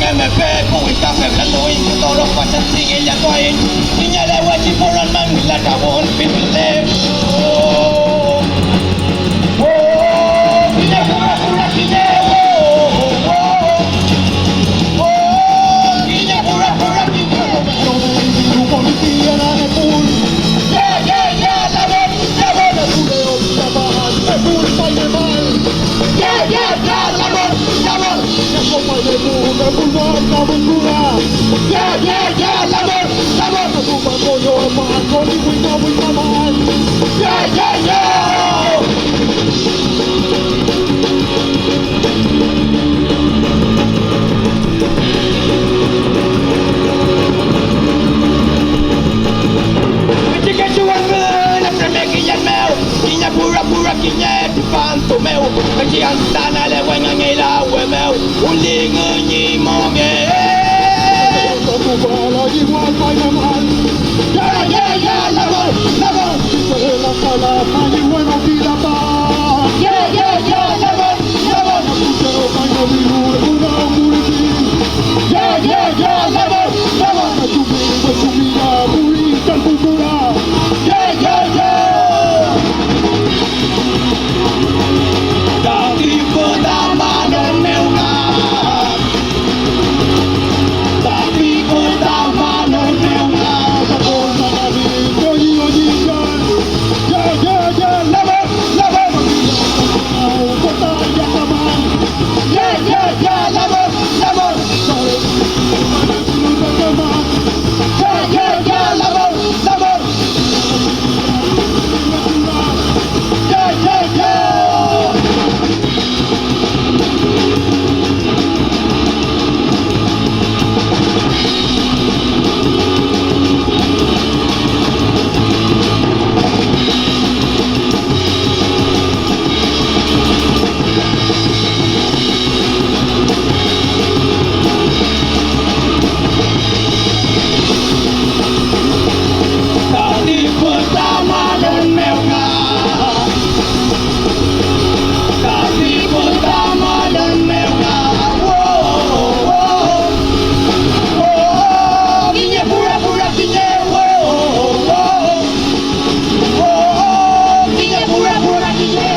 MP Kuih kafe belantuin Tolong pasang tinggi jatuhin Inya lewat cipuran manggila daun Pilih Oh Oh Inya pura-pura kine Oh Inya pura-pura kine Policía na nepul Yeah Labon Nepul pa'y nemal Yeah Labon Nepul pa'y nepul Labon pura Yeah Labon Natupang koyo Mahal ko ni Wing naman Yeah Pura-pura kinya di panto meu Kaki antana lewa ngangela we meu Uli ngenyi monge Aku lagi buat main naman Yeah Labon Sela sala main bueno vida pa Yeah Labon Aku jauh main biru una muriti Yeah Labon Masumida muri kultura Yeah Tapi pertama non meuga Tapi pertama non meuga Sabon sanadi Koyi-koyikan Yeah Labon Kota yang aman Yeah Labon Sore Pada teman Yeah Labon Yeah Tadi pertama non meuga Tadi pertama non meuga Kinya pura-pura kinya Kinya pura-pura kinya